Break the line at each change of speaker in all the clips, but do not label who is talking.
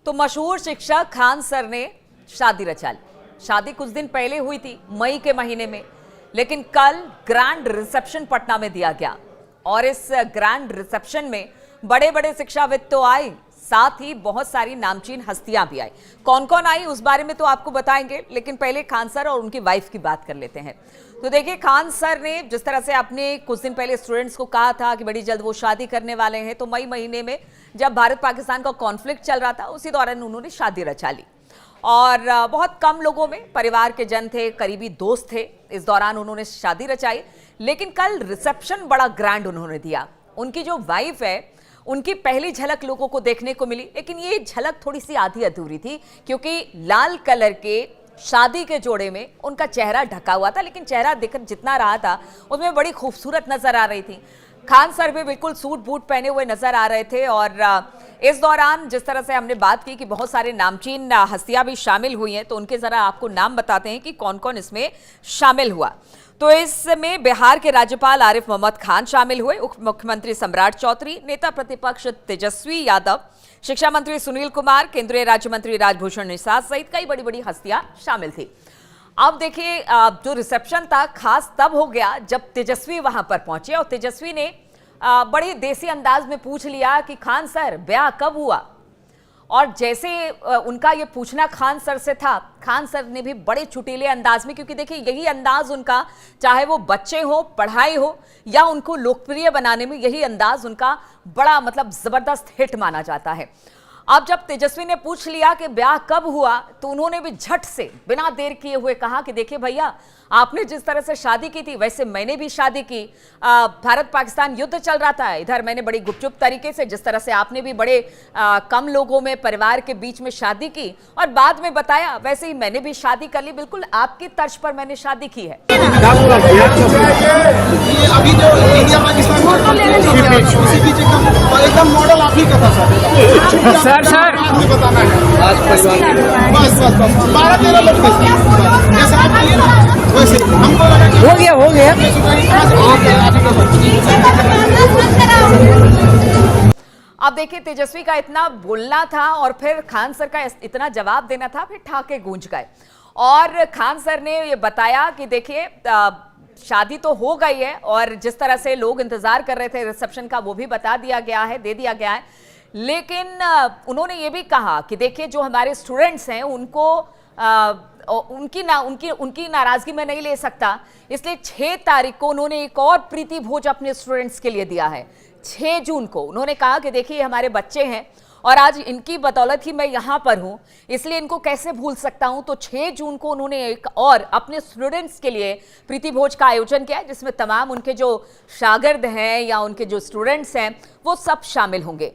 तो मशहूर शिक्षक खान सर ने शादी रचा ली। शादी कुछ दिन पहले हुई थी, मई के महीने में, लेकिन कल ग्रैंड रिसेप्शन पटना में दिया गया और इस ग्रैंड रिसेप्शन में बड़े बड़े शिक्षाविद तो आए, साथ ही बहुत सारी नामचीन हस्तियां भी आई। कौन कौन आई उस बारे में तो आपको बताएंगे, लेकिन पहले खान सर और उनकी वाइफ की बात कर लेते हैं। तो देखिए, खान सर ने जिस तरह से आपने कुछ दिन पहले स्टूडेंट्स को कहा था कि बड़ी जल्द वो शादी करने वाले हैं, तो मई महीने में जब भारत पाकिस्तान का कॉन्फ्लिक्ट चल रहा था, उसी दौरान उन्होंने शादी रचा ली और बहुत कम लोगों में परिवार के जन थे, करीबी दोस्त थे, इस दौरान उन्होंने शादी रचाई। लेकिन कल रिसेप्शन बड़ा ग्रैंड उन्होंने दिया। उनकी जो वाइफ है, उनकी पहली झलक लोगों को देखने को मिली, लेकिन ये झलक थोड़ी सी आधी अधूरी थी, क्योंकि लाल कलर के शादी के जोड़े में उनका चेहरा ढका हुआ था, लेकिन चेहरा दिख जितना रहा था उसमें बड़ी खूबसूरत नजर आ रही थी। खान सर भी बिल्कुल सूट बूट पहने हुए नजर आ रहे थे और इस दौरान जिस तरह से हमने बात की कि बहुत सारे नामचीन हस्तियां भी शामिल हुई हैं, तो उनके जरा आपको नाम बताते हैं कि कौन कौन इसमें शामिल हुआ। तो इसमें बिहार के राज्यपाल आरिफ मोहम्मद खान शामिल हुए, उप मुख्यमंत्री सम्राट चौधरी, नेता प्रतिपक्ष तेजस्वी यादव, शिक्षा मंत्री सुनील कुमार, केंद्रीय राज्य मंत्री राजभूषण निषाद सहित कई बड़ी बड़ी हस्तियां शामिल थी। अब देखिए, जो रिसेप्शन था खास तब हो गया जब तेजस्वी वहां पर पहुंचे और तेजस्वी ने बड़े देसी अंदाज में पूछ लिया कि खान सर ब्याह कब हुआ। और जैसे उनका ये पूछना खान सर से था, खान सर ने भी बड़े चुटीले अंदाज में, क्योंकि देखिए यही अंदाज उनका, चाहे वो बच्चे हो, पढ़ाई हो या उनको लोकप्रिय बनाने में, यही अंदाज उनका बड़ा मतलब जबरदस्त हिट माना जाता है। अब जब तेजस्वी ने पूछ लिया कि ब्याह कब हुआ, तो उन्होंने भी झट से बिना देर किए हुए कहा कि देखिए भैया, आपने जिस तरह से शादी की थी वैसे मैंने भी शादी की। भारत पाकिस्तान युद्ध चल रहा था, इधर मैंने बड़ी गुपचुप तरीके से, जिस तरह से आपने भी बड़े कम लोगों में परिवार के बीच में शादी की और बाद में बताया, वैसे ही मैंने भी शादी कर ली, बिल्कुल आपकी तर्ज पर मैंने शादी की है।
अभी जो इंडिया पाकिस्तान एकदम मॉडल आप ही का था सर। सर आपने बताना है आज परिवार बस 12-13 लोग जैसे आप आइए ना, वैसे हमको हो गया
अब देखिए, तेजस्वी का इतना बोलना था और फिर खान सर का इतना जवाब देना था, फिर ठाके गूंज गए और खान सर ने ये बताया कि देखिए, शादी तो हो गई है और जिस तरह से लोग इंतजार कर रहे थे रिसेप्शन का, वो भी बता दिया गया है, दे दिया गया है। लेकिन उन्होंने ये भी कहा कि देखिए, जो हमारे स्टूडेंट्स हैं उनको उनकी नाराजगी में नहीं ले सकता, इसलिए 6 तारीख को उन्होंने एक और प्रीति भोज अपने स्टूडेंट्स के लिए दिया है। 6 जून को उन्होंने कहा कि देखिए, हमारे बच्चे हैं और आज इनकी बदौलत ही मैं यहाँ पर हूँ, इसलिए इनको कैसे भूल सकता हूँ। तो 6 जून को उन्होंने एक और अपने स्टूडेंट्स के लिए प्रीति भोज का आयोजन किया है, जिसमें तमाम उनके जो शागिर्द हैं या उनके जो स्टूडेंट्स हैं वो सब शामिल होंगे।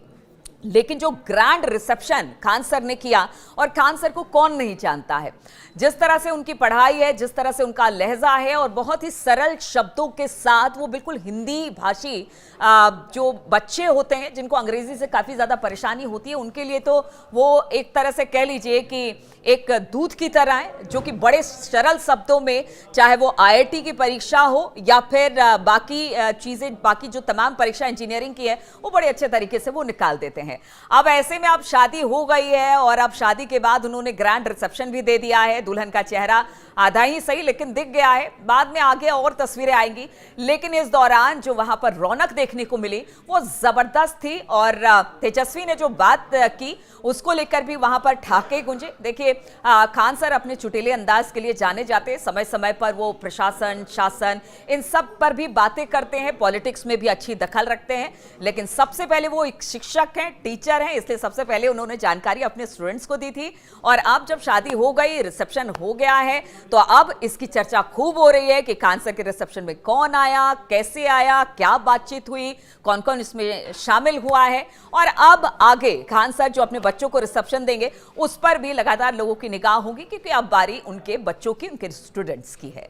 लेकिन जो ग्रैंड रिसेप्शन खान सर ने किया, और खान सर को कौन नहीं जानता है, जिस तरह से उनकी पढ़ाई है, जिस तरह से उनका लहजा है और बहुत ही सरल शब्दों के साथ वो बिल्कुल हिंदी भाषी जो बच्चे होते हैं जिनको अंग्रेजी से काफ़ी ज़्यादा परेशानी होती है, उनके लिए तो वो एक तरह से कह लीजिए कि एक दूध की तरह है, जो कि बड़े सरल शब्दों में, चाहे वो IIT की परीक्षा हो या फिर बाकी चीज़ें, बाकी जो तमाम परीक्षा इंजीनियरिंग की है, वो बड़े अच्छे तरीके से वो निकाल देते हैं। अब ऐसे में अब शादी हो गई है और अब शादी के बाद उन्होंने ग्रैंड रिसेप्शन भी दे दिया है। दुल्हन का चेहरा आधा ही सही लेकिन दिख गया है, बाद में आगे और तस्वीरें आएंगी, लेकिन इस दौरान जो वहां पर रौनक देखने को मिली वो जबरदस्त थी और तेजस्वी ने जो बात की उसको लेकर भी वहां पर ठाके गूंजे। देखिए, खान सर अपने चुटीले अंदाज के लिए जाने जाते, समय समय पर वो प्रशासन, शासन, इन सब पर भी बातें करते हैं, पॉलिटिक्स में भी अच्छी दखल रखते हैं, लेकिन सबसे पहले वो एक शिक्षक हैं, टीचर हैं, इसलिए सबसे पहले उन्होंने जानकारी अपने स्टूडेंट्स को दी थी। और अब जब शादी हो गई, रिसेप्शन हो गया है, तो अब इसकी चर्चा खूब हो रही है कि खान सर के रिसेप्शन में कौन आया, कैसे आया, क्या बातचीत हुई, कौन कौन इसमें शामिल हुआ है। और अब आगे खान सर जो अपने बच्चों को रिसेप्शन देंगे, उस पर भी लगातार लोगों की निगाह होगी, क्योंकि अब बारी उनके बच्चों की, उनके स्टूडेंट्स की है।